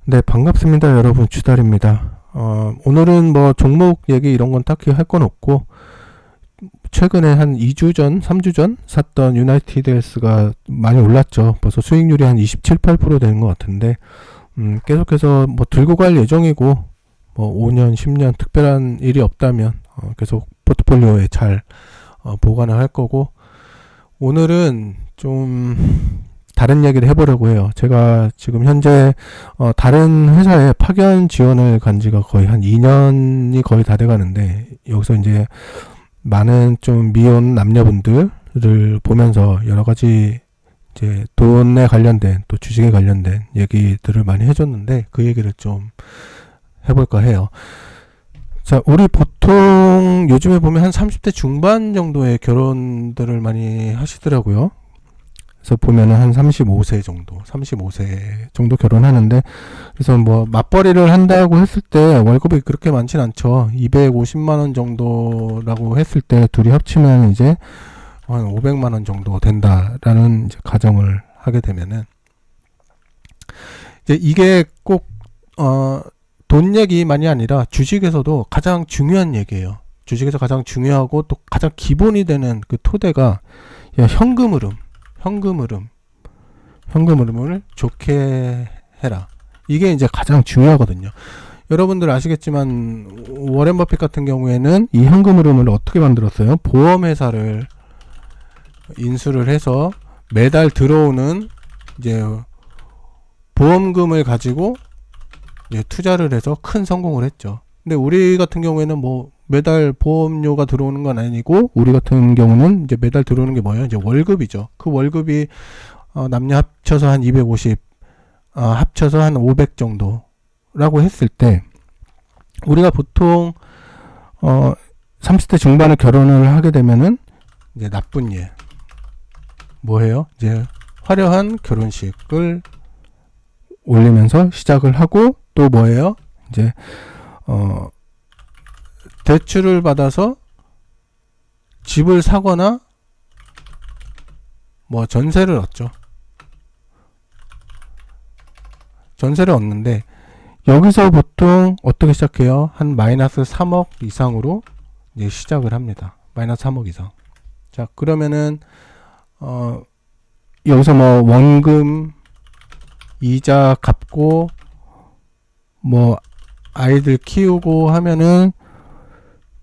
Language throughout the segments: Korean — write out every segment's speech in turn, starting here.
네, 반갑습니다. 여러분, 주달입니다. 오늘은 뭐 종목 얘기 이런 건 딱히 할 건 없고, 최근에 한 2주 전, 3주 전 샀던 유나이티드 헬스가 많이 올랐죠. 벌써 수익률이 한 27, 8% 되는 것 같은데, 계속해서 뭐 들고 갈 예정이고, 뭐 5년, 10년 특별한 일이 없다면, 계속 포트폴리오에 잘 보관을 할 거고, 오늘은 좀 다른 얘기를 해보려고 해요. 제가 지금 현재 다른 회사에 파견 지원을 간 지가 거의 한 2년이 거의 다 돼가는데, 여기서 이제 많은 좀 미혼 남녀분들을 보면서 여러 가지 이제 돈에 관련된 또 주식에 관련된 얘기들을 많이 해줬는데, 그 얘기를 좀 해볼까 해요. 자, 우리 보통 요즘에 보면 한 30대 중반 정도의 결혼들을 많이 하시더라고요. 그래서 보면은 한 35세 정도 결혼하는데, 그래서 뭐 맞벌이를 한다고 했을 때 월급이 그렇게 많진 않죠. 250만 원 정도라고 했을 때 둘이 합치면 이제 한 500만 원 정도 된다라는 이제 가정을 하게 되면은, 이제 이게 꼭 돈 얘기만이 아니라 주식에서도 가장 중요한 얘기예요. 주식에서 가장 중요하고 또 가장 기본이 되는 그 토대가 현금 흐름을 좋게 해라. 이게 이제 가장 중요하거든요. 여러분들 아시겠지만 워렌 버핏 같은 경우에는 이 현금 흐름을 어떻게 만들었어요? 보험회사를 인수를 해서 매달 들어오는 이제 보험금을 가지고 이제 투자를 해서 큰 성공을 했죠. 근데 우리 같은 경우에는 뭐 매달 보험료가 들어오는 건 아니고, 우리 같은 경우는 이제 매달 들어오는 게 뭐예요? 이제 월급이죠. 그 월급이 남녀 합쳐서 한 250, 합쳐서 한 500 정도라고 했을 때, 우리가 보통 30대 중반에 결혼을 하게 되면은 이제 나쁜 예 뭐예요? 이제 화려한 결혼식을 올리면서 시작을 하고, 또 뭐예요? 이제 대출을 받아서 집을 사거나 뭐 전세를 얻죠. 전세를 얻는데, 여기서 보통 어떻게 시작해요? 한 마이너스 3억 이상으로 이제 시작을 합니다. 마이너스 3억 이상. 자, 그러면은 여기서 뭐 원금, 이자 갚고 뭐 아이들 키우고 하면은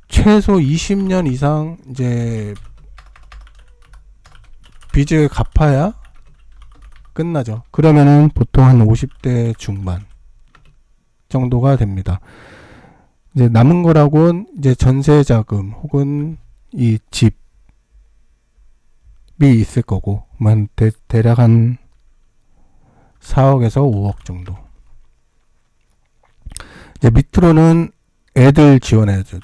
최소 20년 이상 이제 빚을 갚아야 끝나죠. 그러면은 보통 한 50대 중반 정도가 됩니다. 이제 남은 거라고는 이제 전세 자금 혹은 이 집이 있을 거고, 대략 한 4억에서 5억 정도. 이제 밑으로는 애들 지원해줘.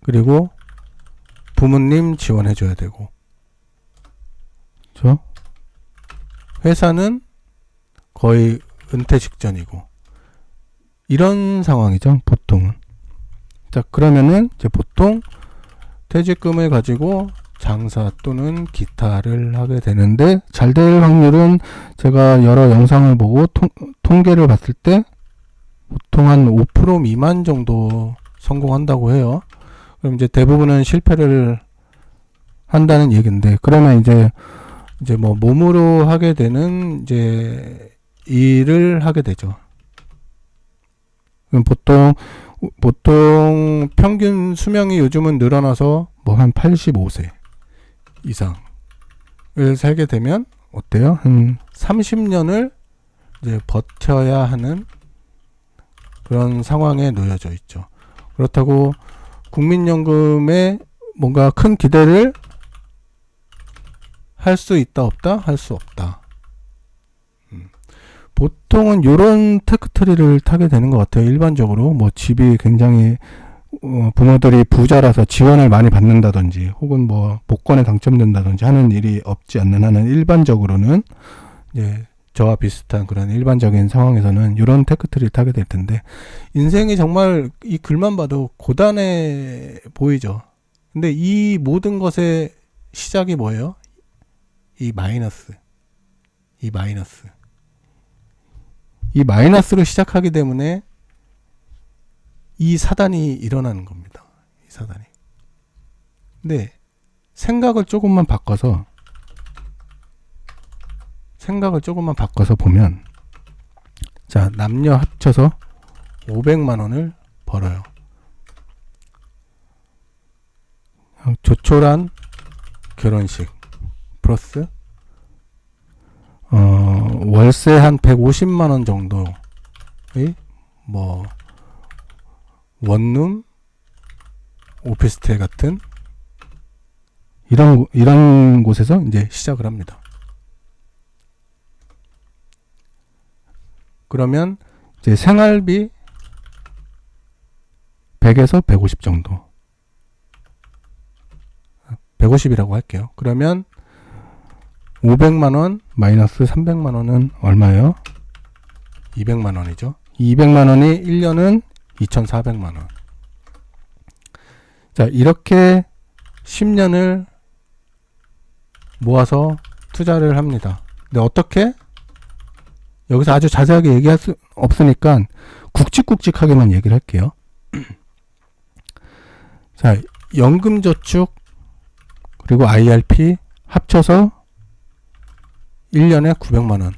그리고 부모님 지원해줘야 되고. 그렇죠? 회사는 거의 은퇴 직전이고. 이런 상황이죠, 보통은. 자, 그러면은 이제 보통 퇴직금을 가지고 장사 또는 기타를 하게 되는데, 잘 될 확률은 제가 여러 영상을 보고 통계를 봤을 때 보통 한 5% 미만 정도 성공한다고 해요. 그럼 이제 대부분은 실패를 한다는 얘기인데, 그러면 이제 뭐 몸으로 하게 되는 이제 일을 하게 되죠. 그럼 보통 평균 수명이 요즘은 늘어나서 뭐 한 85세 이상을 살게 되면 어때요? 한 30년을 이제 버텨야 하는 그런 상황에 놓여져 있죠. 그렇다고 국민연금에 뭔가 큰 기대를 할 수 있다 없다? 할 수 없다. 보통은 요런 테크트리를 타게 되는 것 같아요. 일반적으로 뭐 집이 굉장히 부모들이 부자라서 지원을 많이 받는다든지, 혹은 뭐 복권에 당첨된다든지 하는 일이 없지 않는 한은, 일반적으로는 이제 저와 비슷한 그런 일반적인 상황에서는 이런 테크트리를 타게 될 텐데, 인생이 정말 이 글만 봐도 고단해 보이죠. 근데 이 모든 것의 시작이 뭐예요? 이 마이너스. 이 마이너스로 시작하기 때문에 이 사단이 일어나는 겁니다. 이 사단이. 근데 생각을 조금만 바꿔서 보면, 자, 남녀 합쳐서 500만 원을 벌어요. 조촐한 결혼식 플러스 월세 한 150만 원 정도의 뭐 원룸 오피스텔 같은 이런 곳에서 이제 시작을 합니다. 그러면 이제 생활비 100에서 150 정도. 150이라고 할게요. 그러면 500만 원 마이너스 300만 원은 얼마예요? 200만 원이죠. 200만 원이 1년은 2,400만 원. 자, 이렇게 10년을 모아서 투자를 합니다. 근데 어떻게? 여기서 아주 자세하게 얘기할 수 없으니까 굵직굵직하게만 얘기를 할게요. 자, 연금저축 그리고 IRP 합쳐서 1년에 900만원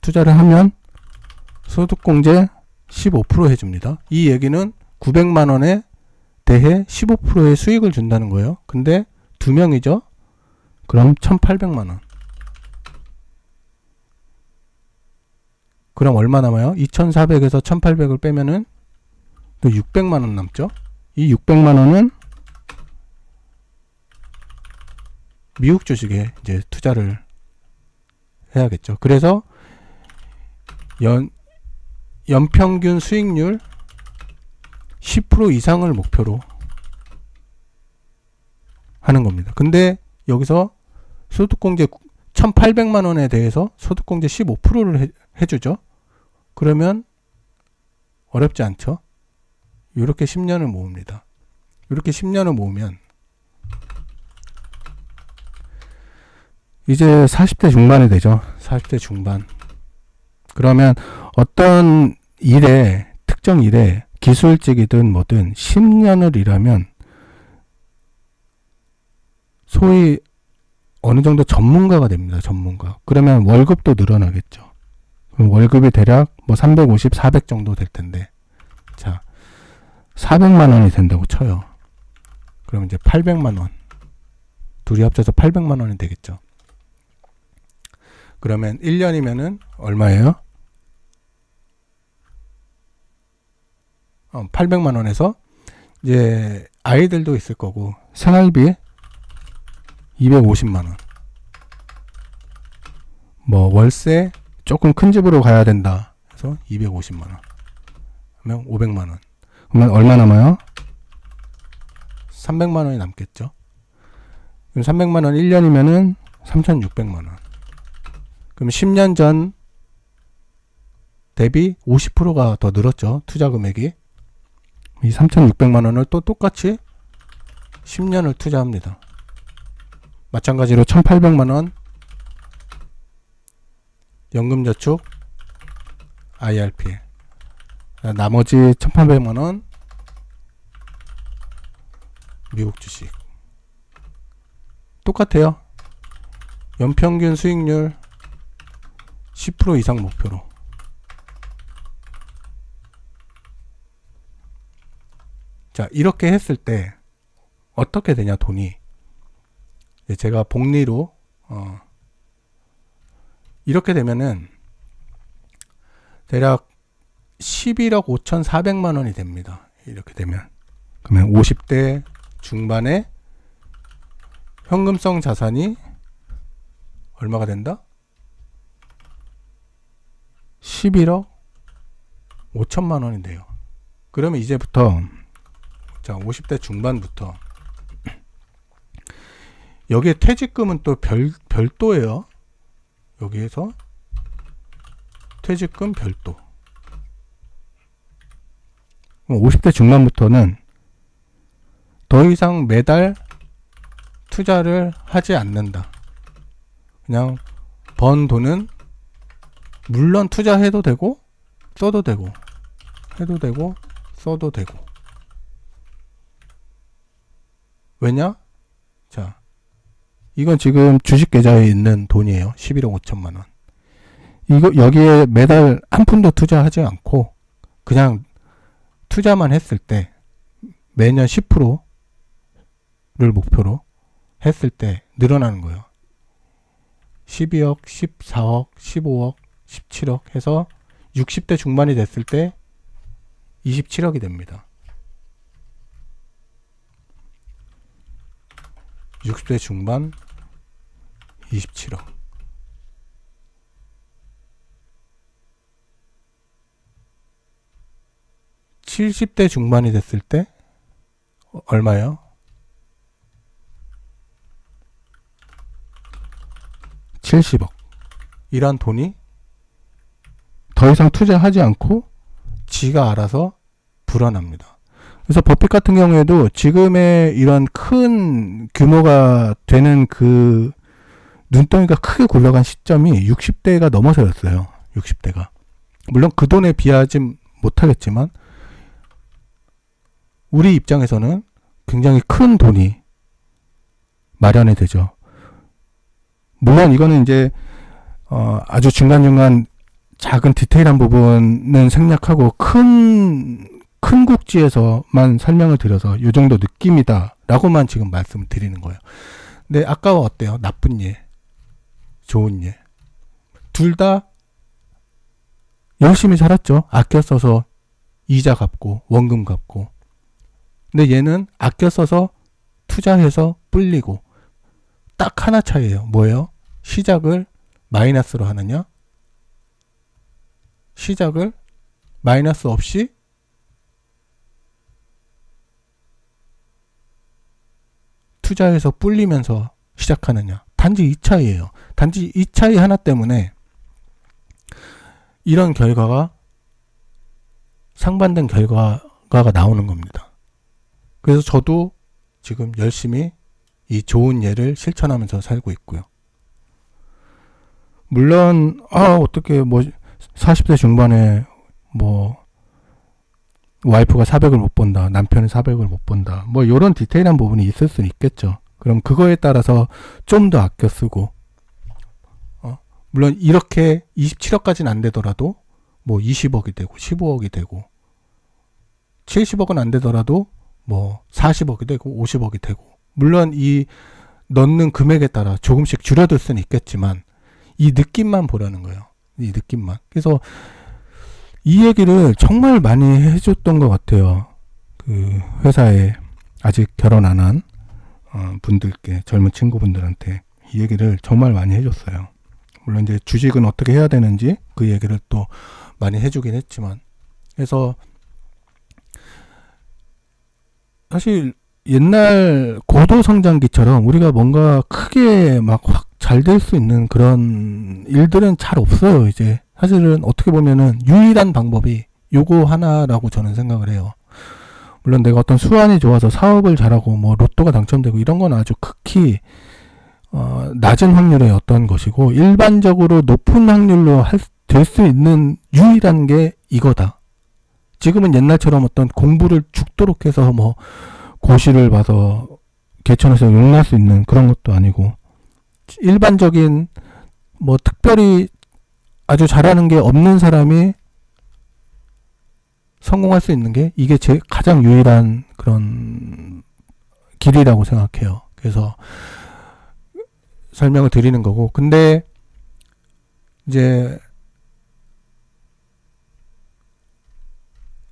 투자를 하면 소득공제 15% 해줍니다. 이 얘기는 900만원에 대해 15%의 수익을 준다는 거예요. 근데 2명이죠? 그럼 1800만원. 그럼 얼마 남아요? 2400에서 1800을 빼면은 또 600만원 남죠? 이 600만원은 미국 주식에 이제 투자를 해야겠죠. 그래서 연평균 수익률 10% 이상을 목표로 하는 겁니다. 근데 여기서 소득공제 1800만 원에 대해서 소득공제 15%를 해주죠. 그러면 어렵지 않죠. 이렇게 10년을 모읍니다. 이렇게 10년을 모으면 이제 40대 중반이 되죠. 40대 중반. 그러면 어떤 일에, 특정 일에 기술직이든 뭐든 10년을 일하면 소위 어느 정도 전문가가 됩니다. 전문가. 그러면 월급도 늘어나겠죠. 그럼 월급이 대략 뭐 350, 400 정도 될 텐데, 자, 400만 원이 된다고 쳐요. 그럼 이제 800만 원. 둘이 합쳐서 800만 원이 되겠죠. 그러면 1년이면은 얼마예요? 800만 원에서 이제 아이들도 있을 거고 생활비 250만 원. 뭐 월세 조금 큰 집으로 가야 된다. 그래서 250만 원. 그러면 500만 원. 그러면 얼마 남아요? 300만 원이 남겠죠. 그럼 300만 원 1년이면은 3,600만 원. 그럼 10년 전 대비 50%가 더 늘었죠. 투자 금액이. 이 3,600만 원을 또 똑같이 10년을 투자합니다. 마찬가지로 1,800만 원 연금저축 IRP. 나머지 1,800만 원 미국 주식. 똑같아요. 연평균 수익률 10% 이상 목표로. 자, 이렇게 했을 때 어떻게 되냐, 돈이. 제가 복리로 이렇게 되면은 대략 11억 5,400만 원이 됩니다. 이렇게 되면. 그러면 50대 중반에 현금성 자산이 얼마가 된다? 11억 5천만 원인데요. 그러면 이제부터, 자, 50대 중반부터 여기에 퇴직금은 또 별도예요. 여기에서 퇴직금 별도. 50대 중반부터는 더 이상 매달 투자를 하지 않는다. 그냥 번 돈은 물론 투자해도 되고 써도 되고 해도 되고 써도 되고. 왜냐? 자, 이건 지금 주식 계좌에 있는 돈이에요. 11억 5천만 원. 이거 여기에 매달 한 푼도 투자하지 않고 그냥 투자만 했을 때 매년 10%를 목표로 했을 때 늘어나는 거예요. 12억, 14억, 15억, 17억 해서 60대 중반이 됐을 때 27억이 됩니다. 60대 중반 27억. 70대 중반이 됐을 때 얼마예요? 70억. 이란 돈이 더 이상 투자하지 않고 지가 알아서 불어납니다. 그래서 버핏 같은 경우에도 지금의 이런 큰 규모가 되는 그 눈덩이가 크게 굴러간 시점이 60대가 넘어서였어요. 60대가. 물론 그 돈에 비하지 못하겠지만 우리 입장에서는 굉장히 큰 돈이 마련이 되죠. 물론 이거는 이제 아주 중간중간 작은 디테일한 부분은 생략하고 큰 국지에서만 설명을 드려서 이 정도 느낌이다 라고만 지금 말씀을 드리는 거예요. 근데 아까 어때요? 나쁜 예, 좋은 예. 둘 다 열심히 살았죠. 아껴 써서 이자 갚고 원금 갚고. 근데 얘는 아껴 써서 투자해서 불리고. 딱 하나 차이예요. 뭐예요? 시작을 마이너스로 하느냐? 시작을 마이너스 없이 투자해서 불리면서 시작하느냐. 단지 이 차이예요. 단지 이 차이 하나 때문에 이런 결과가 상반된 결과가 나오는 겁니다. 그래서 저도 지금 열심히 이 좋은 예를 실천하면서 살고 있고요. 물론 어떻게 뭐 40대 중반에 뭐 와이프가 400을 못 번다, 남편이 400을 못 번다, 뭐 이런 디테일한 부분이 있을 수는 있겠죠. 그럼 그거에 따라서 좀 더 아껴 쓰고, 물론 이렇게 27억까지는 안 되더라도 뭐 20억이 되고 15억이 되고 70억은 안 되더라도 뭐 40억이 되고 50억이 되고, 물론 이 넣는 금액에 따라 조금씩 줄어들 수는 있겠지만 이 느낌만 보라는 거예요. 이 느낌만. 그래서 이 얘기를 정말 많이 해줬던 것 같아요. 그 회사에 아직 결혼 안 한 분들께, 젊은 친구분들한테 이 얘기를 정말 많이 해줬어요. 물론 이제 주식은 어떻게 해야 되는지 그 얘기를 또 많이 해주긴 했지만, 그래서 사실 옛날 고도 성장기처럼 우리가 뭔가 크게 막 확 잘 될 수 있는 그런 일들은 잘 없어요. 이제 사실은 어떻게 보면은 유일한 방법이 요거 하나라고 저는 생각을 해요. 물론 내가 어떤 수완이 좋아서 사업을 잘하고 뭐 로또가 당첨되고 이런 건 아주 극히 낮은 확률의 어떤 것이고, 일반적으로 높은 확률로 될 수 있는 유일한 게 이거다. 지금은 옛날처럼 어떤 공부를 죽도록 해서 뭐 고시를 봐서 개천에서 용날 수 있는 그런 것도 아니고, 일반적인 뭐 특별히 아주 잘하는 게 없는 사람이 성공할 수 있는 게 이게 제 가장 유일한 그런 길이라고 생각해요. 그래서 설명을 드리는 거고, 근데 이제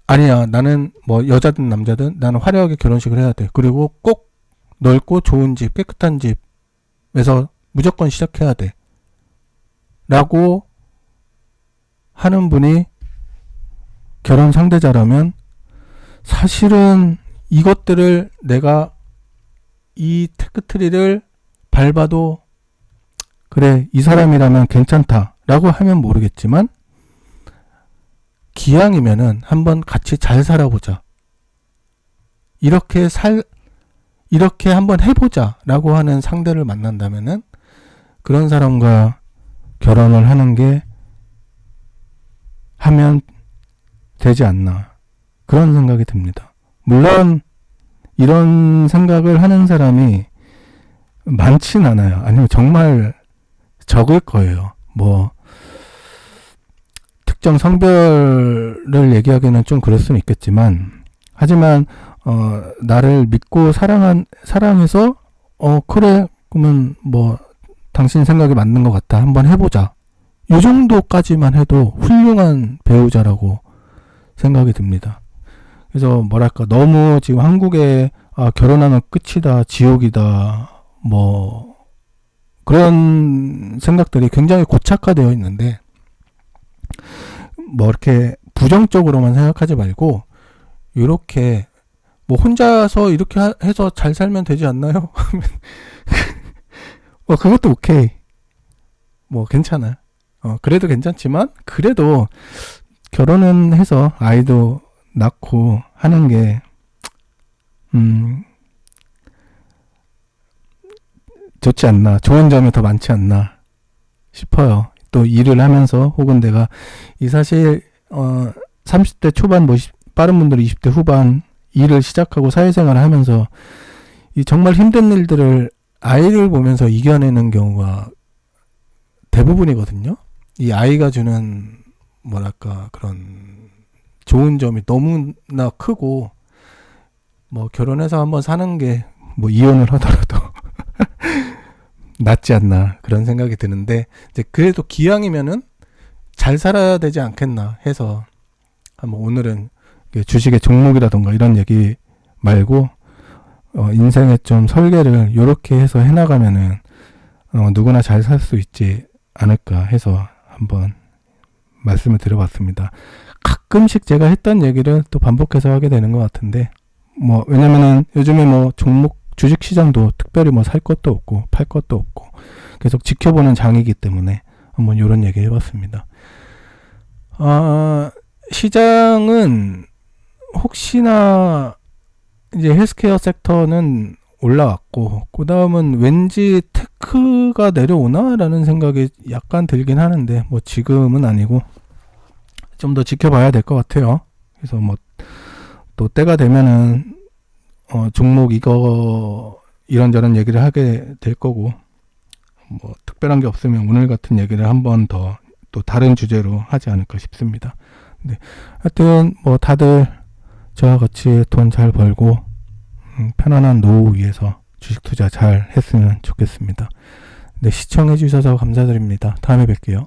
아니야, 나는 뭐 여자든 남자든 나는 화려하게 결혼식을 해야 돼, 그리고 꼭 넓고 좋은 집, 깨끗한 집에서 무조건 시작해야 돼 라고 하는 분이 결혼 상대자라면, 사실은 이것들을 내가 이 테크트리를 밟아도 그래, 이 사람이라면 괜찮다 라고 하면 모르겠지만, 기왕이면은 한번 같이 잘 살아보자, 이렇게 한번 해보자 라고 하는 상대를 만난다면은 그런 사람과 결혼을 하면 되지 않나 그런 생각이 듭니다. 물론 이런 생각을 하는 사람이 많진 않아요. 아니면 정말 적을 거예요. 뭐 특정 성별을 얘기하기는 좀 그럴 수는 있겠지만, 하지만 나를 믿고 사랑해서 그래 그러면 뭐 당신 생각이 맞는 것 같다, 한번 해보자, 이 정도까지만 해도 훌륭한 배우자라고 생각이 듭니다. 그래서 뭐랄까, 너무 지금 한국에 결혼하면 끝이다, 지옥이다, 뭐 그런 생각들이 굉장히 고착화되어 있는데, 뭐 이렇게 부정적으로만 생각하지 말고 이렇게 뭐 혼자서 이렇게 해서 잘 살면 되지 않나요? 뭐 그것도 오케이, 뭐 괜찮아. 그래도 괜찮지만, 그래도 결혼은 해서 아이도 낳고 하는 게 좋지 않나, 좋은 점이 더 많지 않나 싶어요. 또 일을 하면서, 혹은 내가 사실 30대 초반, 뭐 빠른 분들은 20대 후반 일을 시작하고 사회생활을 하면서 이 정말 힘든 일들을 아이를 보면서 이겨내는 경우가 대부분이거든요. 이 아이가 주는 뭐랄까 그런 좋은 점이 너무나 크고, 뭐 결혼해서 한번 사는 게 뭐 이혼을 하더라도 낫지 않나 그런 생각이 드는데, 이제 그래도 기왕이면은 잘 살아야 되지 않겠나 해서 한번 오늘은 주식의 종목이라던가 이런 얘기 말고 인생의 좀 설계를 이렇게 해서 해나가면은 누구나 잘 살 수 있지 않을까 해서 한번 말씀을 드려봤습니다. 가끔씩 제가 했던 얘기를 또 반복해서 하게 되는 것 같은데, 뭐 왜냐면은 요즘에 뭐 주식 시장도 특별히 뭐 살 것도 없고 팔 것도 없고 계속 지켜보는 장이기 때문에 한번 이런 얘기 해봤습니다. 시장은 혹시나 이제 헬스케어 섹터는 올라왔고, 그 다음은 왠지 테크가 내려오나라는 생각이 약간 들긴 하는데, 뭐 지금은 아니고 좀 더 지켜봐야 될 것 같아요. 그래서 뭐 또 때가 되면은 종목 이거 이런저런 얘기를 하게 될 거고, 뭐 특별한 게 없으면 오늘 같은 얘기를 한 번 더 또 다른 주제로 하지 않을까 싶습니다. 네, 하여튼 뭐 다들 저와 같이 돈 잘 벌고 편안한 노후 위해서 주식 투자 잘 했으면 좋겠습니다. 네, 시청해 주셔서 감사드립니다. 다음에 뵐게요.